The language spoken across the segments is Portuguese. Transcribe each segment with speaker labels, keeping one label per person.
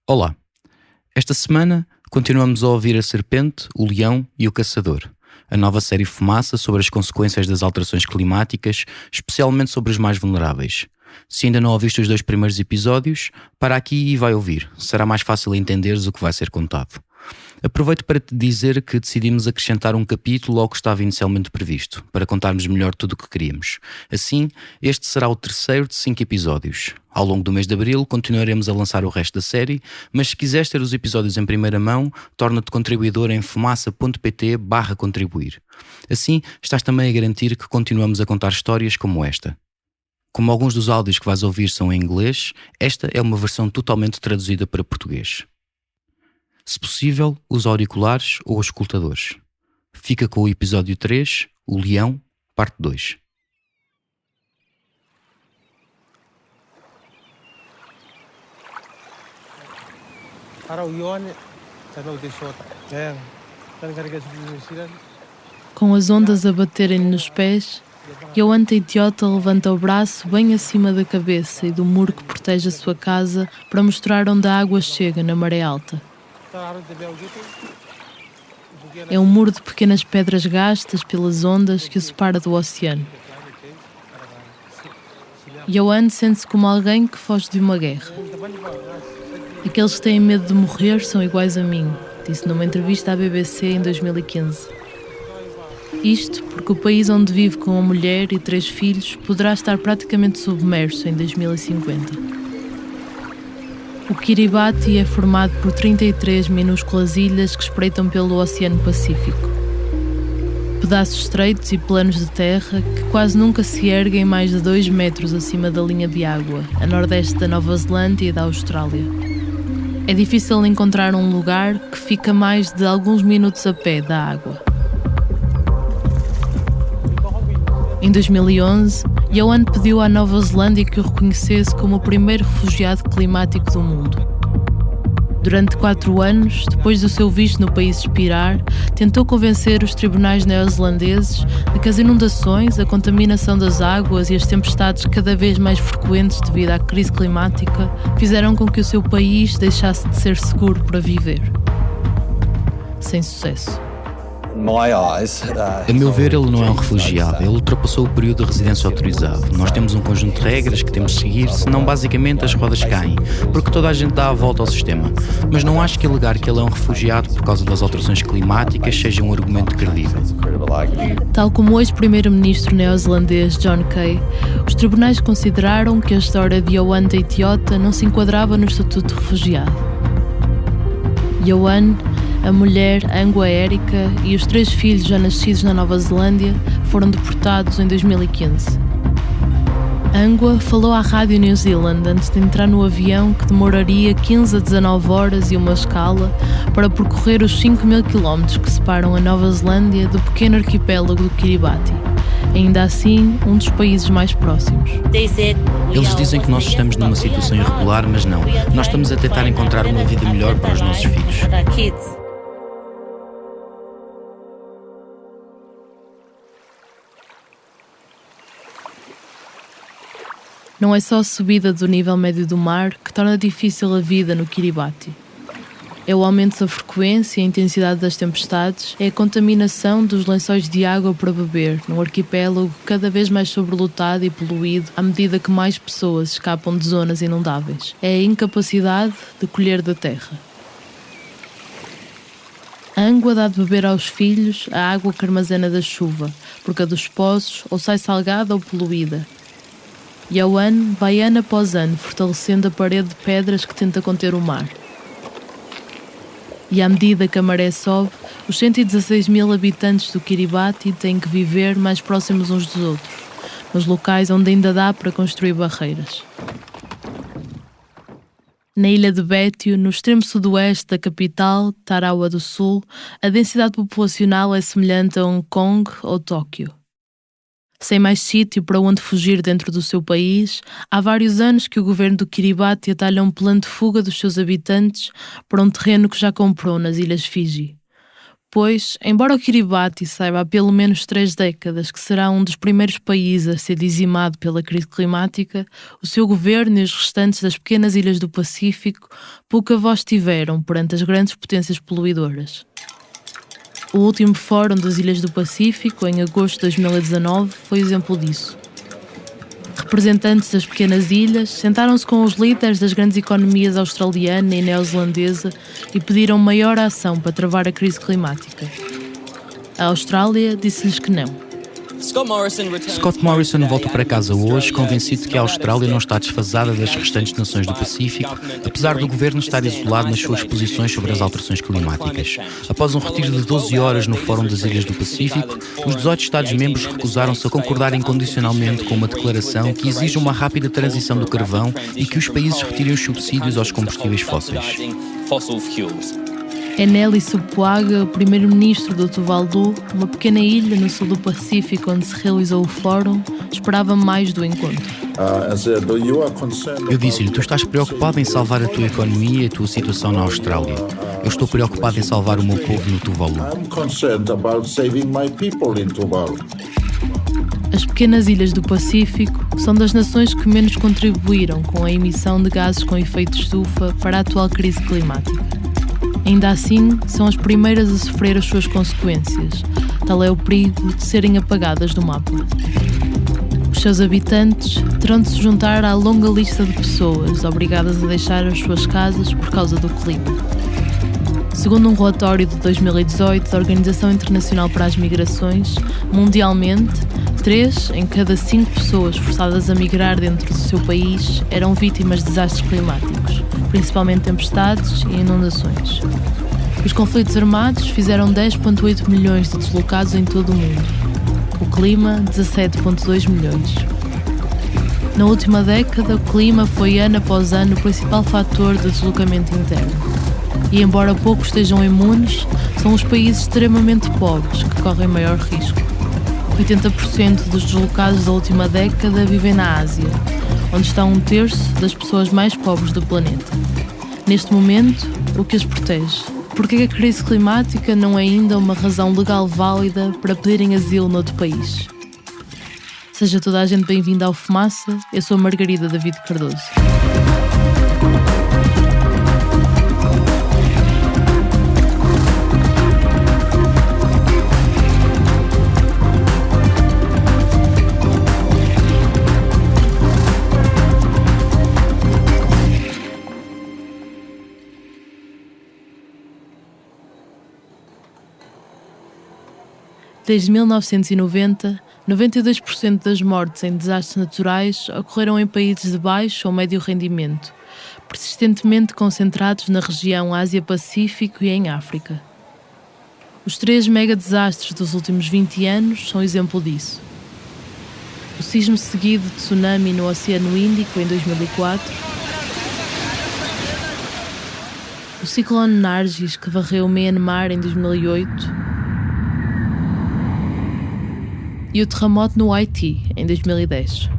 Speaker 1: Olá, esta semana continuamos a ouvir A Serpente, o Leão e o Caçador, a nova série Fumaça sobre as consequências das alterações climáticas, especialmente sobre os mais vulneráveis. Se ainda não ouviste os 2 primeiros episódios, para aqui e vai ouvir, será mais fácil entenderes o que vai ser contado. Aproveito para te dizer que decidimos acrescentar um capítulo ao que estava inicialmente previsto, para contarmos melhor tudo o que queríamos. Assim, este será o terceiro de 5 episódios. Ao longo do mês de abril continuaremos a lançar o resto da série, mas se quiseres ter os episódios em primeira mão, torna-te contribuidor em fumaça.pt/contribuir. Assim, estás também a garantir que continuamos a contar histórias como esta. Como alguns dos áudios que vais ouvir são em inglês, esta é uma versão totalmente traduzida para português. Se possível, usa auriculares ou escutadores. Fica com o episódio 3, O Leão, parte 2.
Speaker 2: Com as ondas a baterem-lhe nos pés, Yoan Teitiota levanta o braço bem acima da cabeça e do muro que protege a sua casa para mostrar onde a água chega na maré alta. É um muro de pequenas pedras gastas pelas ondas que o separa do oceano. Yoan sente-se como alguém que foge de uma guerra. Aqueles que têm medo de morrer são iguais a mim, disse numa entrevista à BBC em 2015. Isto porque o país onde vive com uma mulher e 3 filhos poderá estar praticamente submerso em 2050. O Kiribati é formado por 33 minúsculas ilhas que espreitam pelo Oceano Pacífico. Pedaços estreitos e planos de terra que quase nunca se erguem mais de 2 metros acima da linha de água, a nordeste da Nova Zelândia e da Austrália. É difícil encontrar um lugar que fica mais de alguns minutos a pé da água. Em 2011, Yoan pediu à Nova Zelândia que o reconhecesse como o primeiro refugiado climático do mundo. Durante 4 anos, depois do seu visto no país expirar, tentou convencer os tribunais neozelandeses de que as inundações, a contaminação das águas e as tempestades cada vez mais frequentes devido à crise climática fizeram com que o seu país deixasse de ser seguro para viver. Sem sucesso.
Speaker 1: A meu ver, ele não é um refugiado, ele ultrapassou o período de residência autorizado. Nós temos um conjunto de regras que temos de seguir, senão basicamente as rodas caem, porque toda a gente dá a volta ao sistema. Mas não acho que alegar que ele é um refugiado por causa das alterações climáticas seja um argumento credível.
Speaker 2: Tal como o ex-primeiro-ministro neozelandês John Key, os tribunais consideraram que a história de Yoan Teitiota não se enquadrava no estatuto de refugiado. Yoan, a mulher, Angua Érica, e os 3 filhos já nascidos na Nova Zelândia foram deportados em 2015. Angua falou à Rádio New Zealand antes de entrar no avião que demoraria 15 a 19 horas e uma escala para percorrer os 5.000 km que separam a Nova Zelândia do pequeno arquipélago do Kiribati, ainda assim um dos países mais próximos.
Speaker 1: Eles dizem que nós estamos numa situação irregular, mas não. Nós estamos a tentar encontrar uma vida melhor para os nossos filhos.
Speaker 2: Não é só a subida do nível médio do mar que torna difícil a vida no Kiribati. É o aumento da frequência e a intensidade das tempestades, é a contaminação dos lençóis de água para beber, num arquipélago cada vez mais sobrelotado e poluído à medida que mais pessoas escapam de zonas inundáveis. É a incapacidade de colher da terra. A Angua dá de beber aos filhos a água que armazena da chuva, porque a dos poços ou sai salgada ou poluída. Yoan vai ano após ano fortalecendo a parede de pedras que tenta conter o mar. E à medida que a maré sobe, os 116.000 habitantes do Kiribati têm que viver mais próximos uns dos outros, nos locais onde ainda dá para construir barreiras. Na ilha de Betio, no extremo sudoeste da capital, Tarawa do Sul, a densidade populacional é semelhante a Hong Kong ou Tóquio. Sem mais sítio para onde fugir dentro do seu país, há vários anos que o governo do Kiribati atalha um plano de fuga dos seus habitantes para um terreno que já comprou nas Ilhas Fiji. Pois, embora o Kiribati saiba há pelo menos 3 décadas que será um dos primeiros países a ser dizimado pela crise climática, o seu governo e os restantes das pequenas ilhas do Pacífico pouca voz tiveram perante as grandes potências poluidoras. O último Fórum das Ilhas do Pacífico, em agosto de 2019, foi exemplo disso. Representantes das pequenas ilhas sentaram-se com os líderes das grandes economias australiana e neozelandesa e pediram maior ação para travar a crise climática. A Austrália disse-lhes que não.
Speaker 1: Scott Morrison volta para casa hoje convencido de que a Austrália não está desfasada das restantes nações do Pacífico, apesar do governo estar isolado nas suas posições sobre as alterações climáticas. Após um retiro de 12 horas no Fórum das Ilhas do Pacífico, os 18 Estados-membros recusaram-se a concordar incondicionalmente com uma declaração que exige uma rápida transição do carvão e que os países retirem os subsídios aos combustíveis fósseis.
Speaker 2: Enele Sopoaga, o primeiro-ministro do Tuvalu, uma pequena ilha no sul do Pacífico onde se realizou o fórum, esperava mais do encontro.
Speaker 1: Eu disse-lhe, tu estás preocupado em salvar a tua economia e a tua situação na Austrália. Eu estou preocupado em salvar o meu povo no Tuvalu.
Speaker 2: As pequenas ilhas do Pacífico são das nações que menos contribuíram com a emissão de gases com efeito estufa para a atual crise climática. Ainda assim, são as primeiras a sofrer as suas consequências. Tal é o perigo de serem apagadas do mapa. Os seus habitantes terão de se juntar à longa lista de pessoas obrigadas a deixar as suas casas por causa do clima. Segundo um relatório de 2018 da Organização Internacional para as Migrações, mundialmente, 3 em cada 5 pessoas forçadas a migrar dentro do seu país eram vítimas de desastres climáticos, principalmente tempestades e inundações. Os conflitos armados fizeram 10,8 milhões de deslocados em todo o mundo. O clima, 17,2 milhões. Na última década, o clima foi ano após ano o principal fator de deslocamento interno. E embora poucos estejam imunes, são os países extremamente pobres que correm maior risco. 80% dos deslocados da última década vivem na Ásia, onde está 1/3 das pessoas mais pobres do planeta. Neste momento, o que as protege? Porque a crise climática não é ainda uma razão legal válida para pedirem asilo noutro país? Seja toda a gente bem-vinda ao Fumaça, eu sou a Margarida David Cardoso. Desde 1990, 92% das mortes em desastres naturais ocorreram em países de baixo ou médio rendimento, persistentemente concentrados na região Ásia-Pacífico e em África. Os 3 megadesastres dos últimos 20 anos são exemplo disso. O sismo seguido de tsunami no Oceano Índico em 2004, o ciclone Nargis que varreu o Myanmar em 2008, e o terremoto no Haiti, em 2010.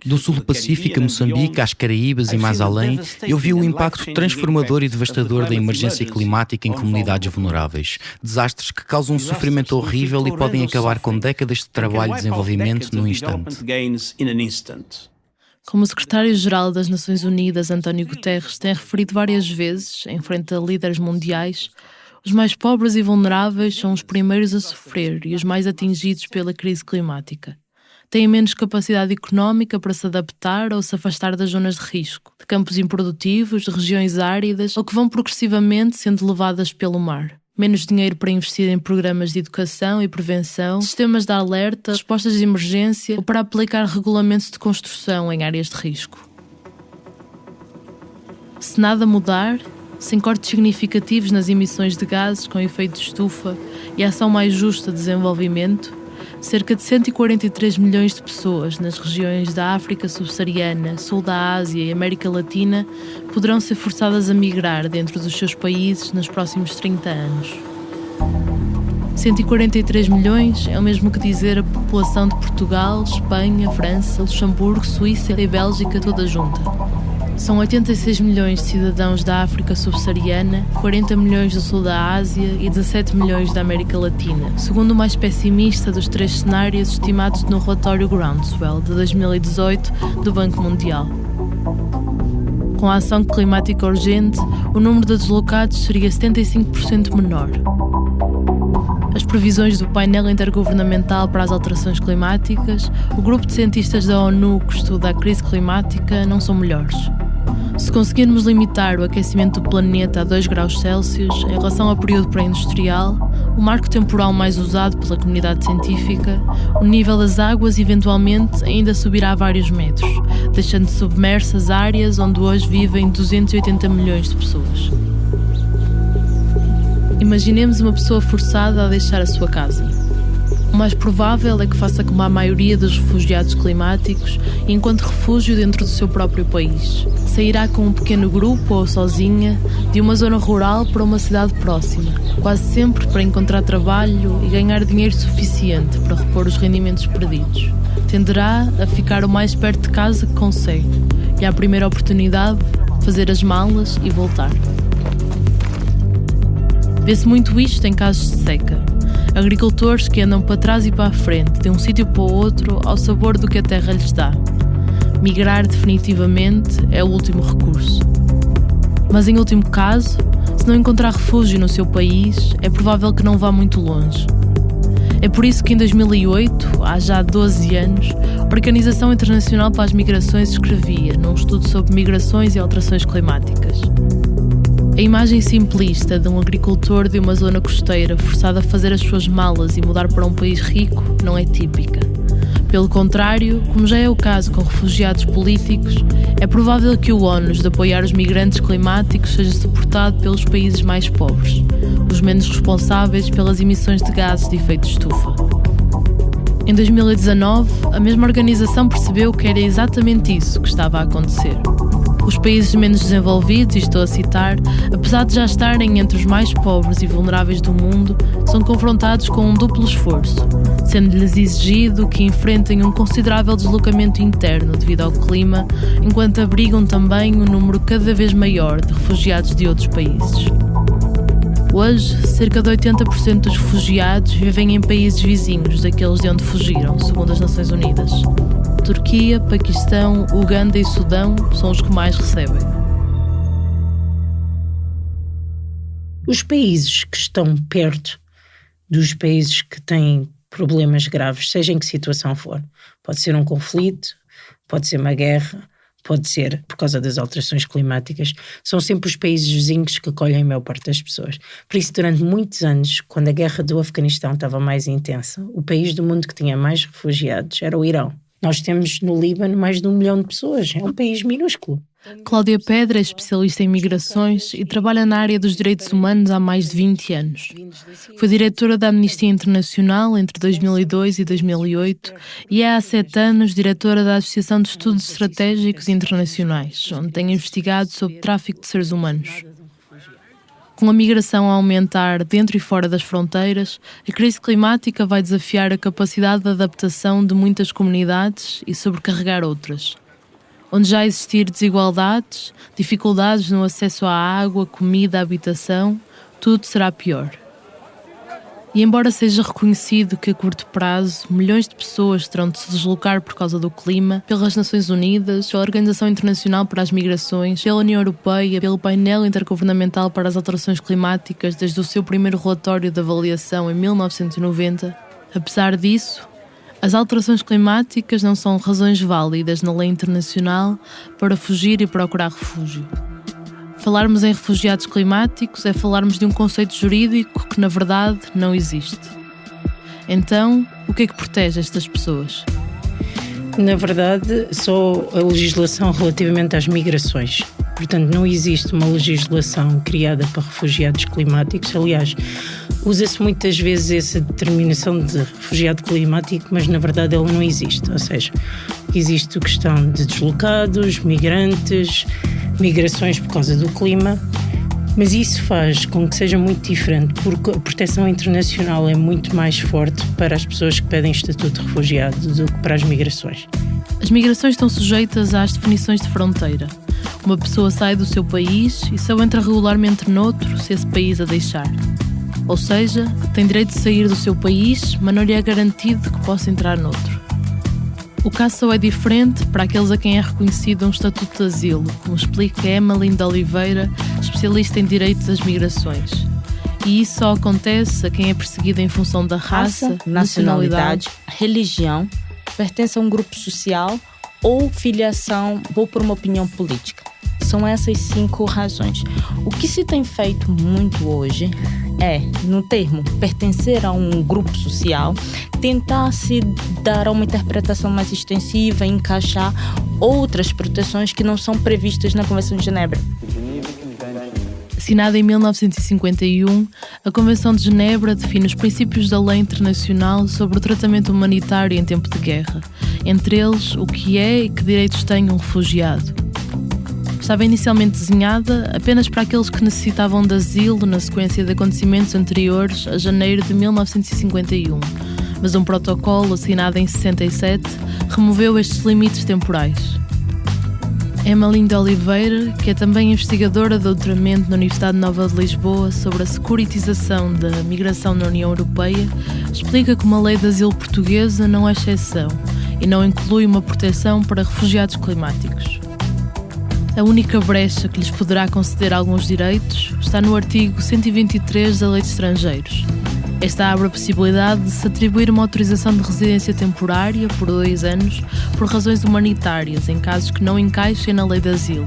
Speaker 1: Do sul do Pacífico a Moçambique, às Caraíbas e mais além, eu vi o impacto transformador e devastador da emergência climática em comunidades vulneráveis. Desastres que causam um sofrimento horrível e podem acabar com décadas de trabalho e desenvolvimento num instante.
Speaker 2: Como o secretário-geral das Nações Unidas, António Guterres, tem referido várias vezes, em frente a líderes mundiais, os mais pobres e vulneráveis são os primeiros a sofrer e os mais atingidos pela crise climática. Têm menos capacidade económica para se adaptar ou se afastar das zonas de risco, de campos improdutivos, de regiões áridas ou que vão progressivamente sendo levadas pelo mar. Menos dinheiro para investir em programas de educação e prevenção, sistemas de alerta, respostas de emergência ou para aplicar regulamentos de construção em áreas de risco. Se nada mudar, sem cortes significativos nas emissões de gases com efeito de estufa e ação mais justa de desenvolvimento, cerca de 143 milhões de pessoas nas regiões da África subsaariana, sul da Ásia e América Latina poderão ser forçadas a migrar dentro dos seus países nos próximos 30 anos. 143 milhões é o mesmo que dizer a população de Portugal, Espanha, França, Luxemburgo, Suíça e Bélgica toda junta. São 86 milhões de cidadãos da África subsaariana, 40 milhões do sul da Ásia e 17 milhões da América Latina, segundo o mais pessimista dos 3 cenários estimados no relatório Groundswell de 2018 do Banco Mundial. Com a ação climática urgente, o número de deslocados seria 75% menor. As previsões do painel intergovernamental para as alterações climáticas, o grupo de cientistas da ONU que estuda a crise climática, não são melhores. Se conseguirmos limitar o aquecimento do planeta a 2 graus Celsius em relação ao período pré-industrial, o marco temporal mais usado pela comunidade científica, o nível das águas eventualmente ainda subirá vários metros, deixando submersas áreas onde hoje vivem 280 milhões de pessoas. Imaginemos uma pessoa forçada a deixar a sua casa. O mais provável é que faça como a maioria dos refugiados climáticos e encontre refúgio dentro do seu próprio país. Sairá com um pequeno grupo ou sozinha de uma zona rural para uma cidade próxima, quase sempre para encontrar trabalho e ganhar dinheiro suficiente para repor os rendimentos perdidos. Tenderá a ficar o mais perto de casa que consegue e, à primeira oportunidade, fazer as malas e voltar. Vê-se muito isto em casos de seca. Agricultores que andam para trás e para a frente, de um sítio para o outro, ao sabor do que a terra lhes dá. Migrar definitivamente é o último recurso. Mas em último caso, se não encontrar refúgio no seu país, é provável que não vá muito longe. É por isso que em 2008, há já 12 anos, a Organização Internacional para as Migrações escrevia, num estudo sobre migrações e alterações climáticas: a imagem simplista de um agricultor de uma zona costeira forçado a fazer as suas malas e mudar para um país rico não é típica. Pelo contrário, como já é o caso com refugiados políticos, é provável que o ónus de apoiar os migrantes climáticos seja suportado pelos países mais pobres, os menos responsáveis pelas emissões de gases de efeito de estufa. Em 2019, a mesma organização percebeu que era exatamente isso que estava a acontecer. Os países menos desenvolvidos, e estou a citar, apesar de já estarem entre os mais pobres e vulneráveis do mundo, são confrontados com um duplo esforço, sendo-lhes exigido que enfrentem um considerável deslocamento interno devido ao clima, enquanto abrigam também um número cada vez maior de refugiados de outros países. Hoje, cerca de 80% dos refugiados vivem em países vizinhos daqueles de onde fugiram, segundo as Nações Unidas. Turquia, Paquistão, Uganda e Sudão são os que mais recebem.
Speaker 3: Os países que estão perto dos países que têm problemas graves, seja em que situação for, pode ser um conflito, pode ser uma guerra, pode ser por causa das alterações climáticas, são sempre os países vizinhos que acolhem a maior parte das pessoas. Por isso, durante muitos anos, quando a guerra do Afeganistão estava mais intensa, o país do mundo que tinha mais refugiados era o Irão. Nós temos no Líbano mais de 1 milhão de pessoas, é um país minúsculo.
Speaker 2: Cláudia Pedra é especialista em migrações e trabalha na área dos direitos humanos há mais de 20 anos. Foi diretora da Amnistia Internacional entre 2002 e 2008 e é há 7 anos diretora da Associação de Estudos Estratégicos Internacionais, onde tem investigado sobre tráfico de seres humanos. Com a migração a aumentar dentro e fora das fronteiras, a crise climática vai desafiar a capacidade de adaptação de muitas comunidades e sobrecarregar outras. Onde já existir desigualdades, dificuldades no acesso à água, comida, habitação, tudo será pior. E embora seja reconhecido que a curto prazo milhões de pessoas terão de se deslocar por causa do clima, pelas Nações Unidas, pela Organização Internacional para as Migrações, pela União Europeia, pelo painel intergovernamental para as alterações climáticas desde o seu primeiro relatório de avaliação em 1990, apesar disso, as alterações climáticas não são razões válidas na lei internacional para fugir e procurar refúgio. Falarmos em refugiados climáticos é falarmos de um conceito jurídico que, na verdade, não existe. Então, o que é que protege estas pessoas?
Speaker 3: Na verdade, só a legislação relativamente às migrações. Portanto, não existe uma legislação criada para refugiados climáticos. Aliás, usa-se muitas vezes essa determinação de refugiado climático, mas na verdade ele não existe. Ou seja, existe a questão de deslocados, migrantes, migrações por causa do clima, mas isso faz com que seja muito diferente, porque a proteção internacional é muito mais forte para as pessoas que pedem estatuto de refugiado do que para as migrações.
Speaker 2: As migrações estão sujeitas às definições de fronteira. Uma pessoa sai do seu país e só entra regularmente noutro se esse país a deixar. Ou seja, tem direito de sair do seu país, mas não lhe é garantido que possa entrar noutro. O caso só é diferente para aqueles a quem é reconhecido um estatuto de asilo, como explica Emmeline de Oliveira, especialista em direito das migrações. E isso só acontece a quem é perseguido em função da raça, nacionalidade,
Speaker 4: religião, pertence a um grupo social ou filiação ou por uma opinião política. São essas 5 razões. O que se tem feito muito hoje é, no termo pertencer a um grupo social, tentar se dar uma interpretação mais extensiva e encaixar outras proteções que não são previstas na Convenção de Genebra.
Speaker 2: Assinada em 1951, a Convenção de Genebra define os princípios da lei internacional sobre o tratamento humanitário em tempo de guerra, entre eles o que é e que direitos tem um refugiado. Estava inicialmente desenhada apenas para aqueles que necessitavam de asilo na sequência de acontecimentos anteriores a janeiro de 1951, mas um protocolo assinado em 67 removeu estes limites temporais. Emmeline de Oliveira, que é também investigadora de doutoramento na Universidade Nova de Lisboa sobre a securitização da migração na União Europeia, explica como a lei de asilo portuguesa não é exceção e não inclui uma proteção para refugiados climáticos. A única brecha que lhes poderá conceder alguns direitos está no artigo 123 da Lei de Estrangeiros. Esta abre a possibilidade de se atribuir uma autorização de residência temporária por 2 anos por razões humanitárias, em casos que não encaixem na lei de asilo.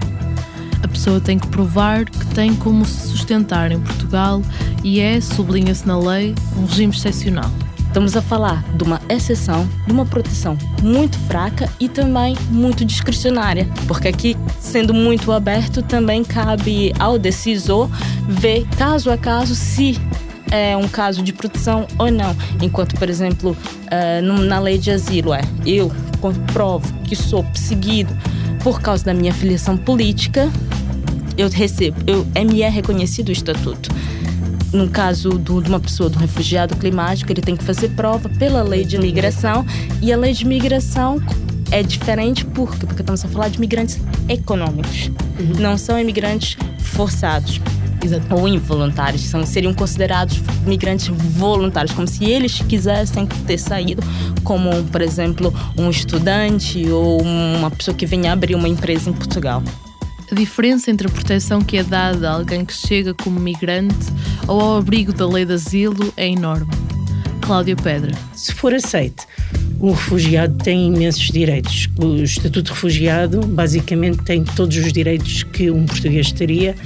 Speaker 2: A pessoa tem que provar que tem como se sustentar em Portugal e é, sublinha-se na lei, um regime excepcional.
Speaker 4: Estamos a falar de uma exceção, de uma proteção muito fraca e também muito discricionária, porque aqui, sendo muito aberto, também cabe ao decisor ver, caso a caso, se é um caso de proteção ou não. Enquanto, por exemplo, na lei de asilo, eu comprovo que sou perseguido por causa da minha filiação política, me é reconhecido o estatuto. No caso de uma pessoa, de um refugiado climático, ele tem que fazer prova pela lei de migração, e a lei de migração é diferente porque estamos a falar de migrantes econômicos, não são imigrantes forçados. Exato. Ou involuntários, seriam considerados migrantes voluntários, como se eles quisessem ter saído, como, por exemplo, um estudante ou uma pessoa que venha abrir uma empresa em Portugal.
Speaker 2: A diferença entre a proteção que é dada a alguém que chega como migrante ou ao abrigo da lei de asilo é enorme. Cláudia Pedra.
Speaker 3: Se for aceite, o refugiado tem imensos direitos. O Estatuto de Refugiado, basicamente, tem todos os direitos que um português teria,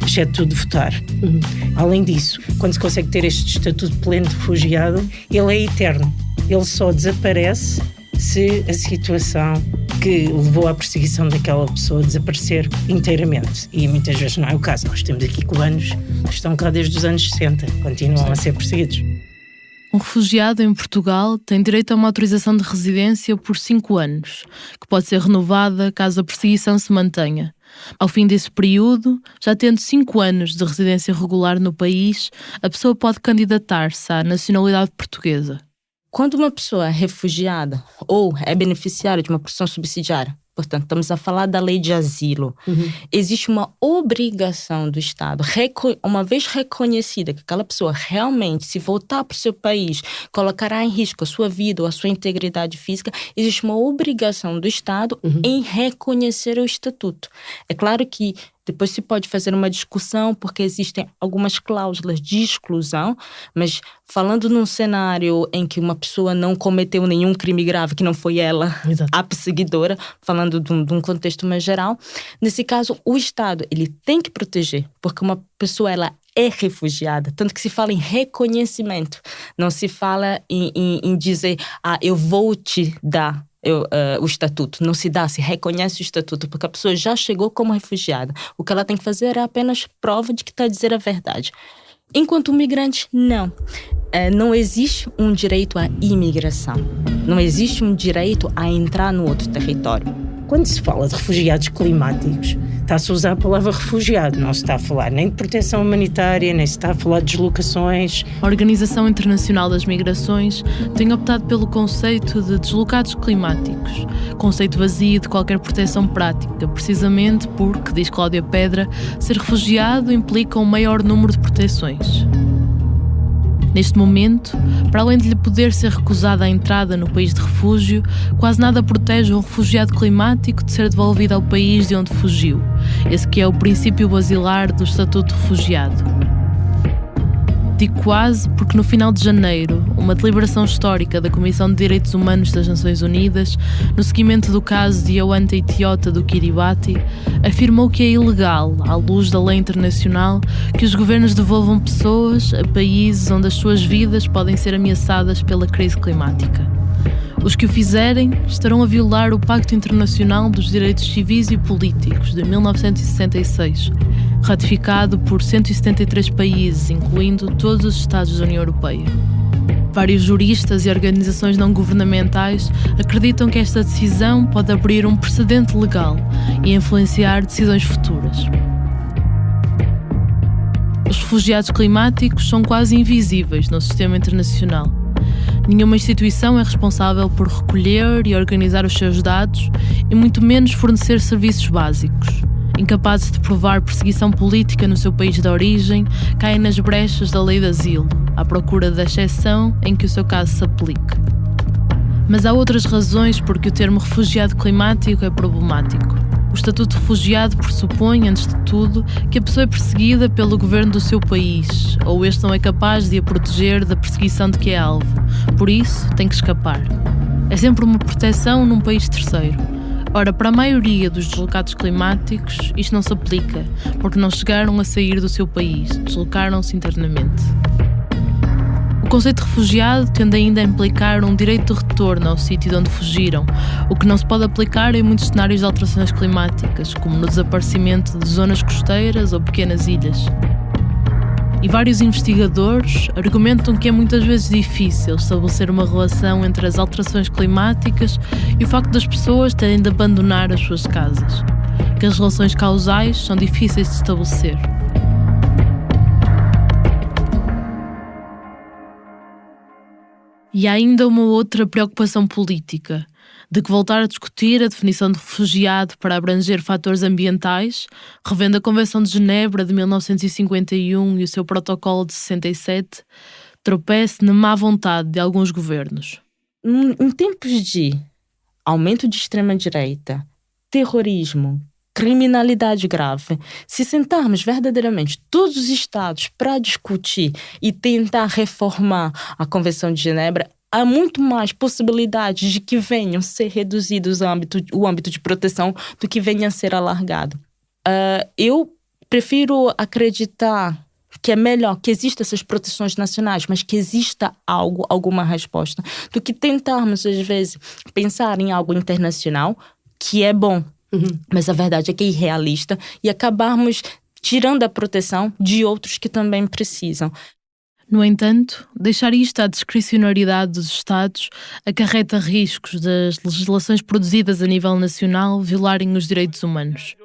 Speaker 3: exceto de votar. Além disso, quando se consegue ter este estatuto pleno de refugiado, ele é eterno. Ele só desaparece se a situação que levou à perseguição daquela pessoa desaparecer inteiramente. E muitas vezes não é o caso. Nós temos aqui cubanos que estão cá desde os anos 60, continuam a ser perseguidos.
Speaker 2: Um refugiado em Portugal tem direito a uma autorização de residência por 5 anos, que pode ser renovada caso a perseguição se mantenha. Ao fim desse período, já tendo 5 anos de residência regular no país, a pessoa pode candidatar-se à nacionalidade portuguesa.
Speaker 4: Quando uma pessoa é refugiada ou é beneficiária de uma proteção subsidiária, portanto, estamos a falar da lei de asilo, existe uma obrigação do Estado, uma vez reconhecida que aquela pessoa realmente, se voltar para o seu país, colocará em risco a sua vida ou a sua integridade física, existe uma obrigação do Estado em reconhecer o estatuto. É claro que depois se pode fazer uma discussão, porque existem algumas cláusulas de exclusão, mas falando num cenário em que uma pessoa não cometeu nenhum crime grave, que não foi ela, Exato. A perseguidora, falando de um contexto mais geral, nesse caso o Estado ele tem que proteger, porque uma pessoa ela é refugiada, tanto que se fala em reconhecimento, não se fala em dizer, eu vou te dar o estatuto, não se dá, se reconhece o estatuto, porque a pessoa já chegou como refugiada. O que ela tem que fazer é apenas prova de que está a dizer a verdade. Enquanto o migrante, não. Não existe um direito à imigração. Não existe um direito a entrar no outro território.
Speaker 3: quando se fala de refugiados climáticos, está-se a usar a palavra refugiado, não se está a falar nem de proteção humanitária, nem se está a falar de deslocações.
Speaker 2: A Organização Internacional das Migrações tem optado pelo conceito de deslocados climáticos, conceito vazio de qualquer proteção prática, precisamente porque, diz Cláudia Pedra, ser refugiado implica um maior número de proteções. Neste momento, para além de lhe poder ser recusada a entrada no país de refúgio, quase nada protege um refugiado climático de ser devolvido ao país de onde fugiu. Esse que é o princípio basilar do Estatuto de Refugiado. Digo quase porque no final de janeiro, uma deliberação histórica da Comissão de Direitos Humanos das Nações Unidas, no seguimento do caso de Yawanta Itiota do Kiribati, afirmou que é ilegal, à luz da lei internacional, que os governos devolvam pessoas a países onde as suas vidas podem ser ameaçadas pela crise climática. Os que o fizerem estarão a violar o Pacto Internacional dos Direitos Civis e Políticos de 1966, ratificado por 173 países, incluindo todos os Estados da União Europeia. Vários juristas e organizações não governamentais acreditam que esta decisão pode abrir um precedente legal e influenciar decisões futuras. Os refugiados climáticos são quase invisíveis no sistema internacional. Nenhuma instituição é responsável por recolher e organizar os seus dados e muito menos fornecer serviços básicos. Incapazes de provar perseguição política no seu país de origem, caem nas brechas da lei de asilo, à procura da exceção em que o seu caso se aplique. Mas há outras razões por que o termo refugiado climático é problemático. O Estatuto de Refugiado pressupõe, antes de tudo, que a pessoa é perseguida pelo governo do seu país, ou este não é capaz de a proteger da perseguição de que é alvo. Por isso, tem que escapar. É sempre uma proteção num país terceiro. Ora, para a maioria dos deslocados climáticos, isto não se aplica, porque não chegaram a sair do seu país, deslocaram-se internamente. O conceito de refugiado tende ainda a implicar um direito de retorno ao sítio de onde fugiram, o que não se pode aplicar em muitos cenários de alterações climáticas, como no desaparecimento de zonas costeiras ou pequenas ilhas. E vários investigadores argumentam que é muitas vezes difícil estabelecer uma relação entre as alterações climáticas e o facto das pessoas terem de abandonar as suas casas, que as relações causais são difíceis de estabelecer. E há ainda uma outra preocupação política, de que voltar a discutir a definição de refugiado para abranger fatores ambientais, revendo a Convenção de Genebra de 1951 e o seu protocolo de 67, tropece na má vontade de alguns governos.
Speaker 4: Em tempos de aumento de extrema-direita, terrorismo, criminalidade grave, se sentarmos verdadeiramente todos os estados para discutir e tentar reformar a Convenção de Genebra, há muito mais possibilidades de que venham ser reduzidos o âmbito de proteção do que venha a ser alargado. Eu prefiro acreditar que é melhor que existam essas proteções nacionais, mas que exista alguma resposta, do que tentarmos, às vezes, pensar em algo internacional, que é bom, mas a verdade é que é irrealista, e acabarmos tirando a proteção de outros que também precisam.
Speaker 2: No entanto, deixar isto à discricionariedade dos Estados acarreta riscos das legislações produzidas a nível nacional violarem os direitos humanos.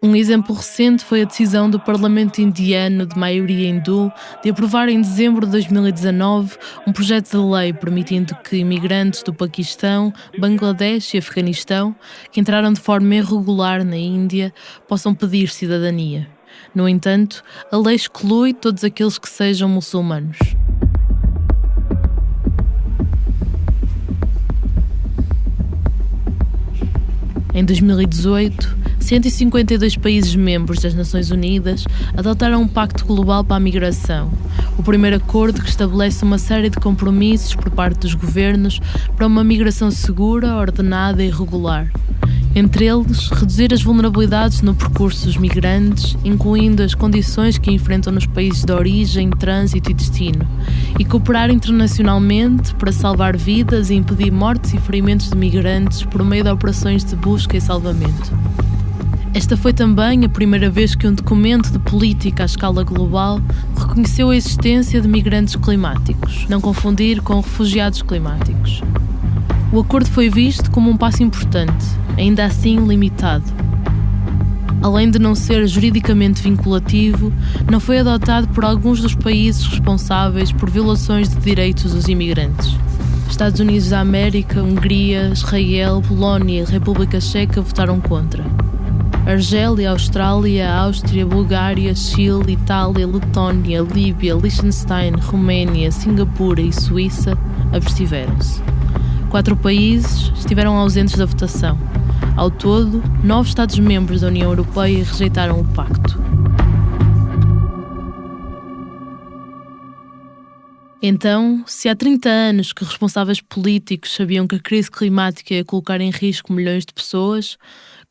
Speaker 2: Um exemplo recente foi a decisão do Parlamento indiano de maioria hindu de aprovar em dezembro de 2019 um projeto de lei permitindo que imigrantes do Paquistão, Bangladesh e Afeganistão, que entraram de forma irregular na Índia, possam pedir cidadania. No entanto, a lei exclui todos aqueles que sejam muçulmanos. Em 2018, 152 países membros das Nações Unidas adotaram um pacto global para a migração, o primeiro acordo que estabelece uma série de compromissos por parte dos governos para uma migração segura, ordenada e regular. Entre eles, reduzir as vulnerabilidades no percurso dos migrantes, incluindo as condições que enfrentam nos países de origem, trânsito e destino, e cooperar internacionalmente para salvar vidas e impedir mortes e ferimentos de migrantes por meio de operações de busca e salvamento. Esta foi também a primeira vez que um documento de política à escala global reconheceu a existência de migrantes climáticos, não confundir com refugiados climáticos. O acordo foi visto como um passo importante, ainda assim limitado. Além de não ser juridicamente vinculativo, não foi adotado por alguns dos países responsáveis por violações de direitos dos imigrantes. Estados Unidos da América, Hungria, Israel, Polónia e República Checa votaram contra. Argélia, Austrália, Áustria, Bulgária, Chile, Itália, Letónia, Líbia, Liechtenstein, Roménia, Singapura e Suíça abstiveram-se. 4 países estiveram ausentes da votação. Ao todo, 9 Estados-membros da União Europeia rejeitaram o pacto. Então, se há 30 anos que responsáveis políticos sabiam que a crise climática ia colocar em risco milhões de pessoas,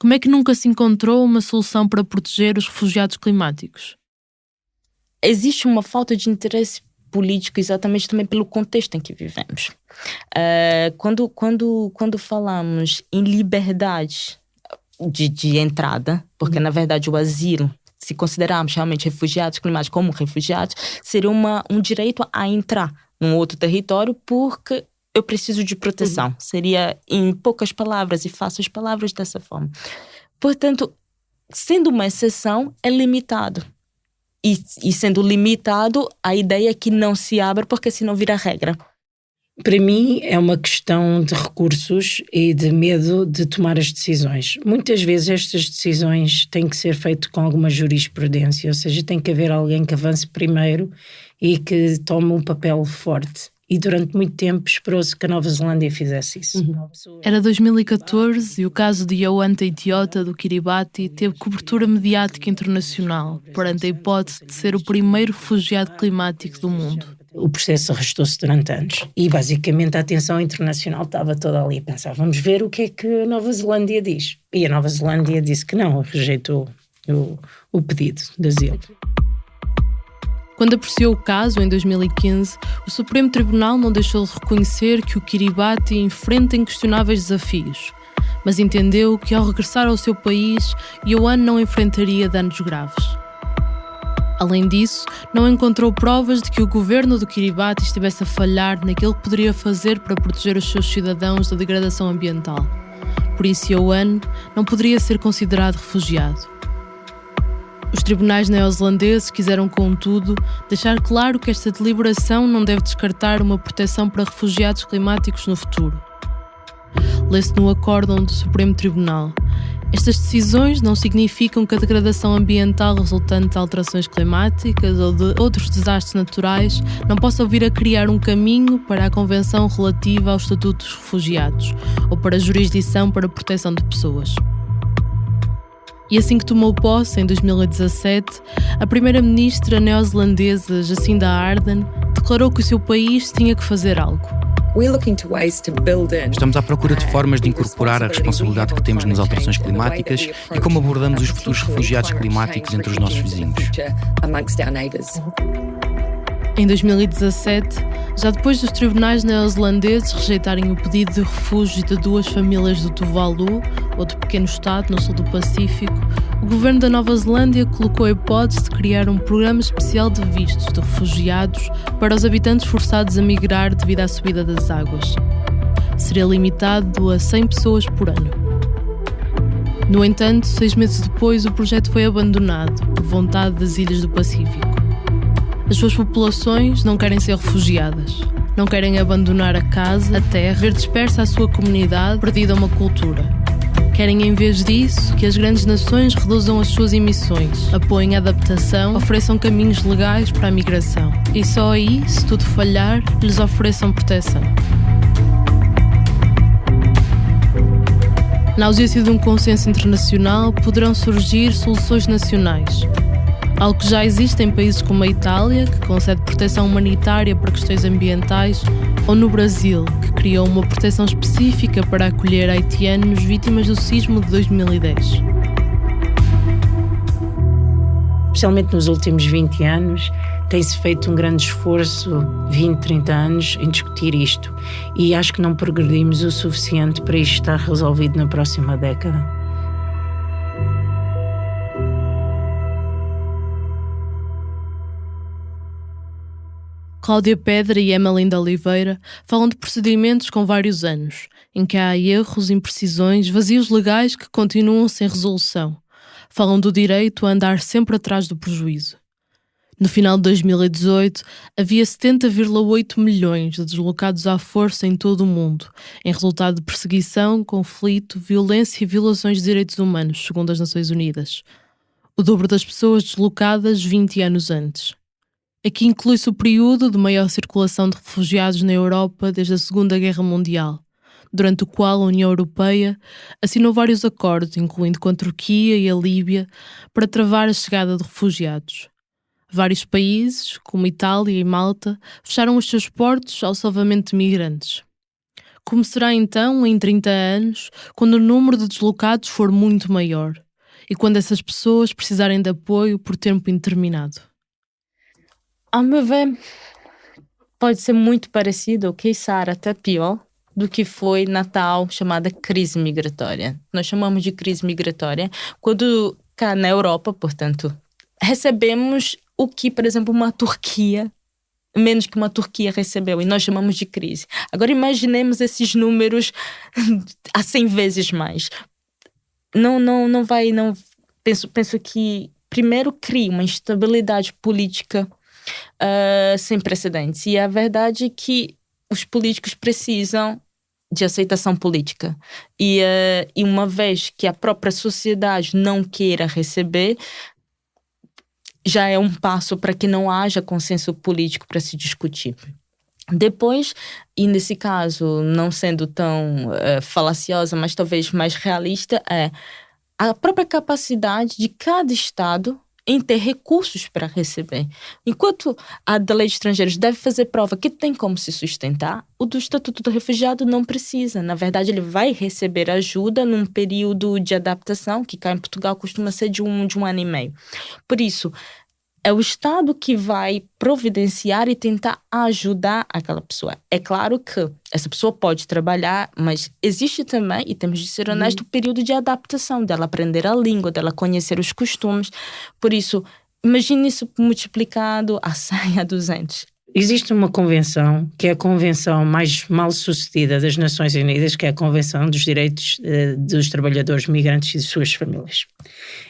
Speaker 2: como é que nunca se encontrou uma solução para proteger os refugiados climáticos?
Speaker 4: Existe uma falta de interesse político exatamente também pelo contexto em que vivemos. Quando falamos em liberdade de entrada, porque na verdade o asilo, se considerarmos realmente refugiados climáticos como refugiados, seria um direito a entrar num outro território porque eu preciso de proteção. Seria em poucas palavras e fáceis palavras dessa forma. Portanto, sendo uma exceção, é limitado. E sendo limitado, a ideia é que não se abra porque senão vira regra.
Speaker 3: Para mim é uma questão de recursos e de medo de tomar as decisões. Muitas vezes estas decisões têm que ser feitas com alguma jurisprudência, ou seja, tem que haver alguém que avance primeiro e que tome um papel forte. E durante muito tempo esperou-se que a Nova Zelândia fizesse isso.
Speaker 2: Era 2014 e o caso de Yohan Teitiota, do Kiribati, teve cobertura mediática internacional, perante a hipótese de ser o primeiro refugiado climático do mundo.
Speaker 3: O processo arrastou-se durante anos e basicamente a atenção internacional estava toda ali a pensar, vamos ver o que é que a Nova Zelândia diz. E a Nova Zelândia disse que não, rejeitou o pedido de asilo.
Speaker 2: Quando apreciou o caso, em 2015, o Supremo Tribunal não deixou de reconhecer que o Kiribati enfrenta inquestionáveis desafios, mas entendeu que ao regressar ao seu país, Yohan não enfrentaria danos graves. Além disso, não encontrou provas de que o governo do Kiribati estivesse a falhar naquilo que poderia fazer para proteger os seus cidadãos da degradação ambiental. Por isso, Yohan não poderia ser considerado refugiado. Os tribunais neozelandeses quiseram, contudo, deixar claro que esta deliberação não deve descartar uma proteção para refugiados climáticos no futuro. Lê-se no acórdão do Supremo Tribunal: estas decisões não significam que a degradação ambiental resultante de alterações climáticas ou de outros desastres naturais não possa vir a criar um caminho para a Convenção relativa ao Estatuto dos Refugiados ou para a jurisdição para a proteção de pessoas. E assim que tomou posse, em 2017, a primeira-ministra neozelandesa Jacinda Ardern declarou que o seu país tinha que fazer algo.
Speaker 1: Estamos à procura de formas de incorporar a responsabilidade que temos nas alterações climáticas e como abordamos os futuros refugiados climáticos entre os nossos vizinhos.
Speaker 2: Em 2017, já depois dos tribunais neozelandeses rejeitarem o pedido de refúgio de 2 famílias do Tuvalu, outro pequeno estado no sul do Pacífico, o governo da Nova Zelândia colocou a hipótese de criar um programa especial de vistos de refugiados para os habitantes forçados a migrar devido à subida das águas. Seria limitado a 100 pessoas por ano. No entanto, 6 meses depois, o projeto foi abandonado por vontade das ilhas do Pacífico. As suas populações não querem ser refugiadas, não querem abandonar a casa, a terra, ver dispersa a sua comunidade, perdida a uma cultura. Querem, em vez disso, que as grandes nações reduzam as suas emissões, apoiem a adaptação, ofereçam caminhos legais para a migração. E só aí, se tudo falhar, lhes ofereçam proteção. Na ausência de um consenso internacional, poderão surgir soluções nacionais. Algo que já existe em países como a Itália, que concede proteção humanitária para questões ambientais, ou no Brasil, que criou uma proteção específica para acolher haitianos vítimas do sismo de 2010.
Speaker 3: Especialmente nos últimos 20 anos, tem-se feito um grande esforço, 20, 30 anos, em discutir isto. E acho que não progredimos o suficiente para isto estar resolvido na próxima década.
Speaker 2: Cláudia Pedra e Emelinda Oliveira falam de procedimentos com vários anos, em que há erros, imprecisões, vazios legais que continuam sem resolução. Falam do direito a andar sempre atrás do prejuízo. No final de 2018, havia 70,8 milhões de deslocados à força em todo o mundo, em resultado de perseguição, conflito, violência e violações de direitos humanos, segundo as Nações Unidas. O dobro das pessoas deslocadas 20 anos antes. Aqui inclui-se o período de maior circulação de refugiados na Europa desde a Segunda Guerra Mundial, durante o qual a União Europeia assinou vários acordos, incluindo com a Turquia e a Líbia, para travar a chegada de refugiados. Vários países, como Itália e Malta, fecharam os seus portos ao salvamento de migrantes. Como será então, em 30 anos, quando o número de deslocados for muito maior e quando essas pessoas precisarem de apoio por tempo indeterminado?
Speaker 4: A meu ver, pode ser muito parecido, ou quiçá até pior, do que foi na tal chamada crise migratória. Nós chamamos de crise migratória quando cá na Europa, portanto, recebemos o que, por exemplo, uma Turquia, menos que uma Turquia recebeu, e nós chamamos de crise. Agora imaginemos esses números a 100 vezes mais. Não vai. Penso que primeiro cria uma instabilidade política sem precedentes. E a verdade é que os políticos precisam de aceitação política. E uma vez que a própria sociedade não queira receber, já é um passo para que não haja consenso político para se discutir. Depois, e nesse caso, não sendo tão falaciosa, mas talvez mais realista, é a própria capacidade de cada Estado em ter recursos para receber. Enquanto a da lei de estrangeiros deve fazer prova que tem como se sustentar, o do Estatuto do Refugiado não precisa. Na verdade, ele vai receber ajuda num período de adaptação, que cá em Portugal costuma ser de um ano e meio. Por isso, é o Estado que vai providenciar e tentar ajudar aquela pessoa. É claro que essa pessoa pode trabalhar, mas existe também, e temos de ser honestos, o período de adaptação, dela aprender a língua, dela conhecer os costumes. Por isso, imagine isso multiplicado a 100, a 200.
Speaker 3: Existe uma convenção, que é a convenção mais mal-sucedida das Nações Unidas, que é a Convenção dos Direitos dos Trabalhadores Migrantes e de suas famílias.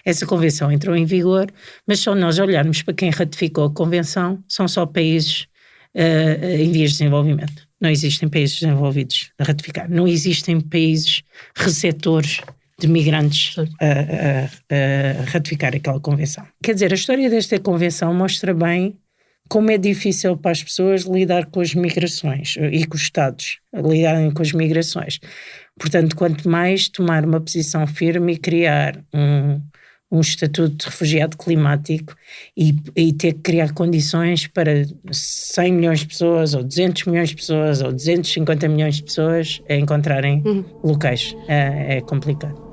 Speaker 3: Essa convenção entrou em vigor, mas só nós olharmos para quem ratificou a convenção, são só países em vias de desenvolvimento. Não existem países desenvolvidos a ratificar. Não existem países receptores de migrantes a ratificar aquela convenção. Quer dizer, a história desta convenção mostra bem como é difícil para as pessoas lidar com as migrações e com os Estados lidarem com as migrações. Portanto, quanto mais tomar uma posição firme e criar um estatuto de refugiado climático e ter que criar condições para 100 milhões de pessoas, ou 200 milhões de pessoas, ou 250 milhões de pessoas a encontrarem locais. É complicado.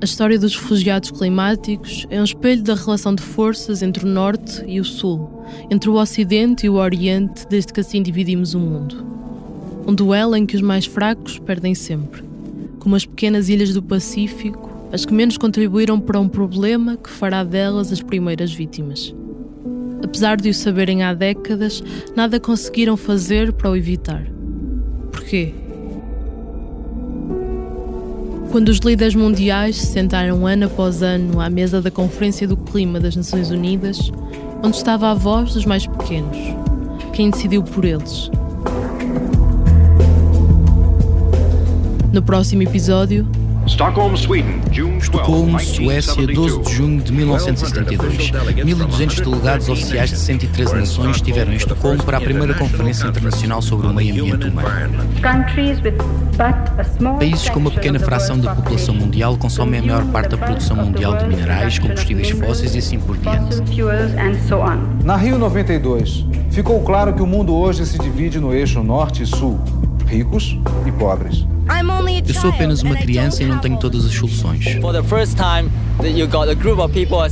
Speaker 2: A história dos refugiados climáticos é um espelho da relação de forças entre o Norte e o Sul, entre o Ocidente e o Oriente, desde que assim dividimos o mundo. Um duelo em que os mais fracos perdem sempre, como as pequenas ilhas do Pacífico, as que menos contribuíram para um problema que fará delas as primeiras vítimas. Apesar de o saberem há décadas, nada conseguiram fazer para o evitar. Porquê? Quando os líderes mundiais se sentaram ano após ano à mesa da Conferência do Clima das Nações Unidas, onde estava a voz dos mais pequenos, quem decidiu por eles. No próximo episódio...
Speaker 5: Estocolmo,
Speaker 1: Suécia, 12 de junho de 1972. 1.200 delegados oficiais de 113 nações estiveram em Estocolmo para a primeira Conferência Internacional sobre o Meio Ambiente Humano. Países com uma pequena fração da população mundial consomem a maior parte da produção mundial de minerais, combustíveis fósseis e assim por diante.
Speaker 6: Na Rio 92, ficou claro que o mundo hoje se divide no eixo norte e sul, ricos e pobres.
Speaker 1: Eu sou apenas uma criança e não tenho todas as soluções.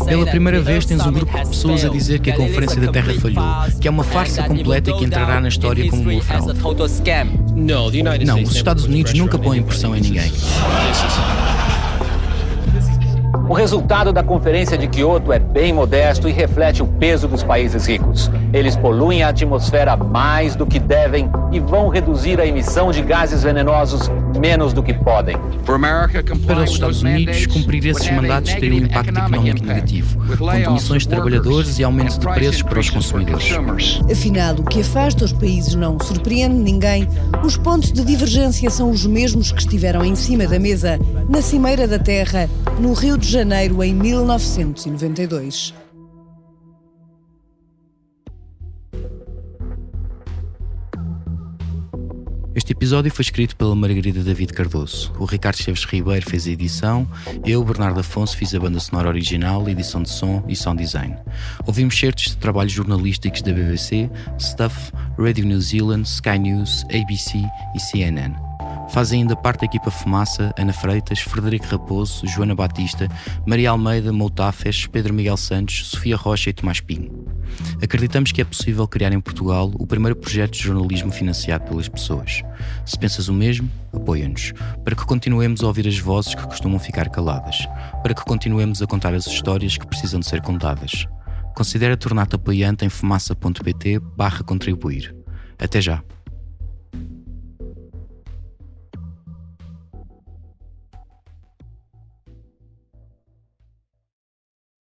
Speaker 1: Pela primeira vez tens um grupo de pessoas a dizer que a Conferência da Terra falhou, que é uma farsa completa e que entrará na história como uma fraude. Não, os Estados Unidos nunca põem pressão em ninguém.
Speaker 5: O resultado da Conferência de Quioto é bem modesto e reflete o peso dos países ricos. Eles poluem a atmosfera mais do que devem e vão reduzir a emissão de gases venenosos menos do que podem.
Speaker 1: Para os Estados Unidos, cumprir esses mandatos teria um impacto económico negativo, com demissões de trabalhadores e aumento de preços para os consumidores.
Speaker 7: Afinal, o que afasta os países não surpreende ninguém. Os pontos de divergência são os mesmos que estiveram em cima da mesa, na Cimeira da Terra, no Rio de Janeiro, em 1992.
Speaker 1: Este episódio foi escrito pela Margarida David Cardoso. O Ricardo Esteves Ribeiro fez a edição. Eu, Bernardo Afonso, fiz a banda sonora original, edição de som e sound design. Ouvimos certos de trabalhos jornalísticos da BBC, Stuff, Radio New Zealand, Sky News, ABC e CNN. Fazem ainda parte da equipa Fumaça, Ana Freitas, Frederico Raposo, Joana Batista, Maria Almeida, Moutafes, Pedro Miguel Santos, Sofia Rocha e Tomás Pinho. Acreditamos que é possível criar em Portugal o primeiro projeto de jornalismo financiado pelas pessoas. Se pensas o mesmo, apoia-nos, para que continuemos a ouvir as vozes que costumam ficar caladas, para que continuemos a contar as histórias que precisam de ser contadas. Considera tornar-te apoiante em fumaça.pt/contribuir. Até já!